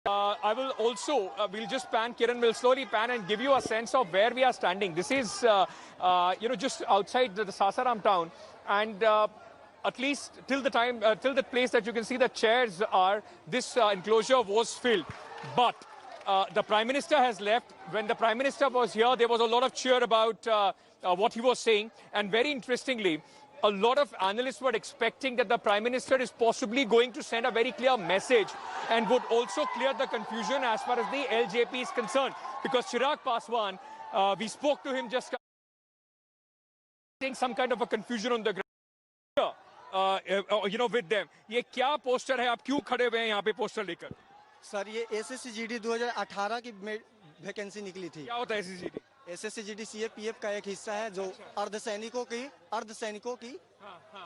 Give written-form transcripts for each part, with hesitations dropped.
I will also, we'll just pan, Kiran will slowly pan and give you a sense of where we are standing. This is, just outside the Sasaram town. And at least till the time, till the place that you can see the chairs are, this enclosure was filled. But the Prime Minister has left. When the Prime Minister was here, there was a lot of cheer about what he was saying. And very interestingly, a lot of analysts were expecting that the Prime Minister is possibly going to send a very clear message and would also clear the confusion as far as the LJP is concerned. Because Chirag Paswan, we spoke to him just some kind of a confusion on the ground, with them. ये क्या poster है? आप क्यों खड़े हुए हैं यहाँ पे पोस्टर लेकर? सर ये SSCGD 2018 की वैकेंसी निकली थी। क्या होता है SSCGD? SSCGD CAPF का एक हिस्सा है जो अर्धसैनिकों की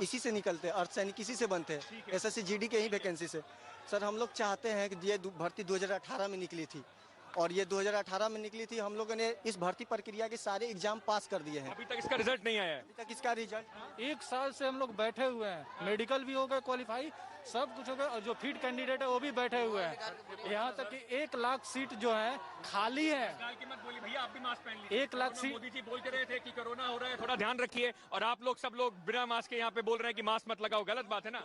इसी से निकलते हैं, अर्धसैनिक इसी से बनते हैं, SSCGD के ही वैकेंसी से। सर हम लोग चाहते हैं कि ये भर्ती 2018 में निकली थी और ये 2018 में निकली थी। हम लोगों ने इस भर्ती प्रक्रिया के सारे एग्जाम पास कर दिए हैं। अभी तक इसका रिजल्ट नहीं आया है। अभी तक इसका रिजल्ट 1 साल से हम लोग बैठे हुए हैं। मेडिकल भी हो गए क्वालिफाई, सब कुछ हो गया और जो फिट कैंडिडेट है वो भी बैठे हुए हैं। यहाँ तक कि 1 लाख सीट जो है खाली है। भैया आप भी मास्क पहन लीजिए। 1 लाख सीट। मोदी जी बोलते रहे थे कि कोरोना हो रहा है, थोड़ा ध्यान रखिए, और आप लोग सब लोग बिना मास्क के यहाँ पे बोल रहे हैं कि मास्क मत लगाओ। गलत बात है ना?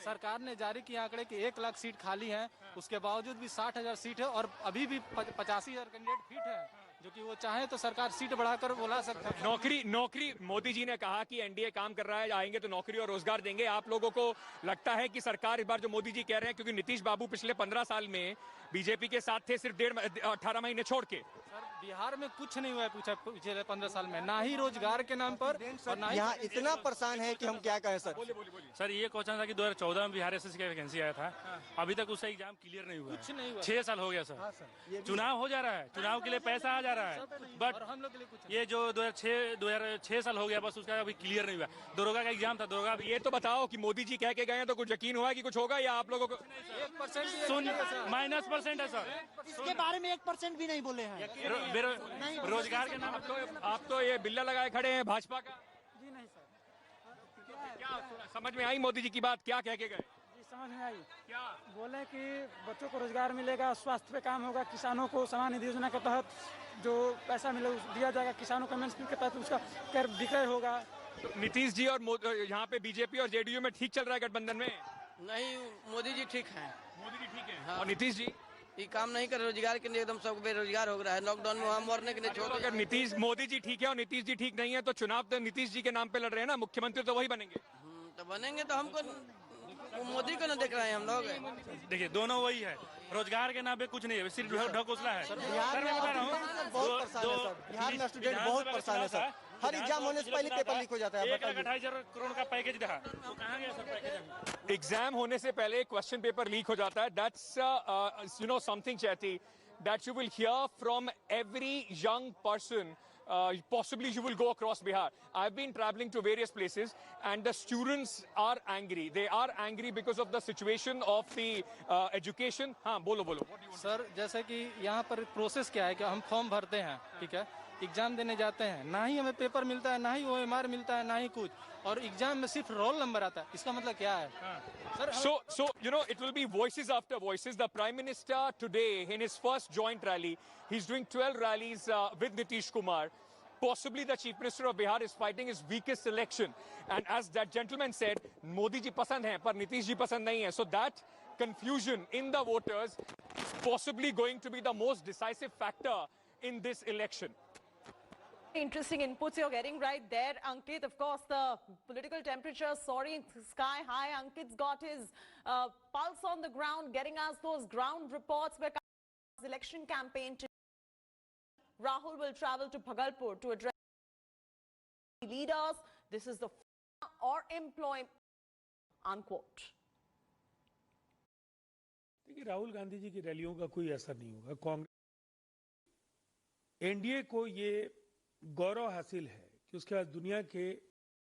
सरकार ने जारी किया आंकड़े कि 1 लाख सीट खाली है, उसके बावजूद भी 60,000 सीट है और अभी भी 85,000 कैंडिडेट फिट है, जो कि वो चाहे तो सरकार सीट बढ़ाकर बुला सकता है। नौकरी मोदी जी ने कहा कि एनडीए काम कर रहा है, आएंगे तो नौकरी और रोजगार देंगे। आप लोगों को लगता है कि सरकार इस बार जो मोदी जी कह रहे हैं, क्योंकि नीतीश बाबू पिछले 15 साल में बीजेपी के साथ थे, सिर्फ 18 महीने छोड़ के। सर बिहार में कुछ नहीं हुआ है पिछले 15 साल में, ना ही रोजगार के नाम पर और ना ही यहाँ इतना परेशान है कि हम क्या कहें। सर ये क्वेश्चन था कि 2014 में बिहार SSC का वैकेंसी आया था, अभी तक उसका एग्जाम क्लियर नहीं हुआ। कुछ नहीं हुआ। 6 साल हो गया सर। चुनाव हो जा रहा है, चुनाव के लिए पैसा आ जा रहा है, बट हम लोग के लिए कुछ ये जो 2006 साल हो गया, बस उसका अभी क्लियर नहीं हुआ। दरोगा का एग्जाम था, दरोगा भी। ये तो बताओ कि मोदी जी कह के गए हैं तो कुछ यकीन हुआ कि कुछ होगा, या आप लोगों को -% है सर। इसके बारे में 1% भी नहीं बोले हैं। रोजगार के नाम आप तो ये बिल्ला लगाए खड़े हैं भाजपा का। जी नहीं सर, क्या समझ में आई मोदी जी की बात? क्या कह के गए? जी समझ में आई। क्या बोले कि बच्चों को रोजगार मिलेगा, स्वास्थ्य पे काम होगा, किसानों को समान निधि योजना के तहत जो पैसा मिले दिया जाएगा, किसानों को के तहत उसका कर विक्रय होगा। नीतीश जी और यहाँ पे बीजेपी और जेडीयू में ठीक चल रहा है गठबंधन में? नहीं, मोदी जी ठीक हैं। मोदी जी ठीक है। हाँ। और नीतीश जी ये काम नहीं कर, रोजगार के लिए एकदम सब बेरोजगार हो रहा है। लॉकडाउन में वहाँ मरने के लिए छोड़। अगर मोदी जी ठीक है और नीतीश जी ठीक नहीं है तो चुनाव तो नीतीश जी के नाम पे लड़ रहे हैं ना, मुख्यमंत्री तो वही बनेंगे। तो बनेंगे तो हमको मोदी को ना देख रहे हैं हम लोग। देखिए दोनों वही है, रोजगार के नाम पे कुछ नहीं है, सिर्फ ढकोसला है। बिहार में बता रहा हूँ, बहुत परेशान है सर। बिहार में स्टूडेंट बहुत परेशान है सर। हर एग्जाम होने से पहले पेपर लीक हो जाता है। 1,28,000 करोड़ का पैकेज था, तो कहाँ गया सर पैकेज? एग्जाम होने से पहले क्वेश्चन पेपर लीक हो जाता है। That's something Chaiti that you will hear from every young person. Possibly you will go across Bihar. I've been traveling to various places and the students are angry. They are angry because of the situation of the education. हाँ बोलो। Sir जैसे कि यहाँ पर process क्या है कि हम फॉर्म भरते हैं, ठीक है, एग्जाम देने जाते हैं, ना ही हमें पेपर मिलता है, ना ही OMR मिलता है, ना ही कुछ, और एग्जाम में सिर्फ रोल नंबर आता है। इसका मतलब क्या है? Sir So it will be voices after voices. The Prime Minister today in his first joint rally, he's doing 12 rallies with Nitish Kumar. Possibly the Chief Minister of Bihar is fighting his weakest election. And as that gentleman said, Modi ji pasand hai, par Nitish ji pasand nahi hai. So that confusion in the voters is possibly going to be the most decisive factor in this election. Interesting inputs you're getting right there, Ankit. Of course, the political temperature soaring sky high. Ankit's got his pulse on the ground, getting us those ground reports. Where election campaign today, Rahul will travel to Bhagalpur to address leaders. This is the or employment, unquote. देखिए राहुल गांधी जी की रैलियों का कोई असर नहीं होगा। Congress NDA को ये गौरव हासिल है कि उसके बाद दुनिया के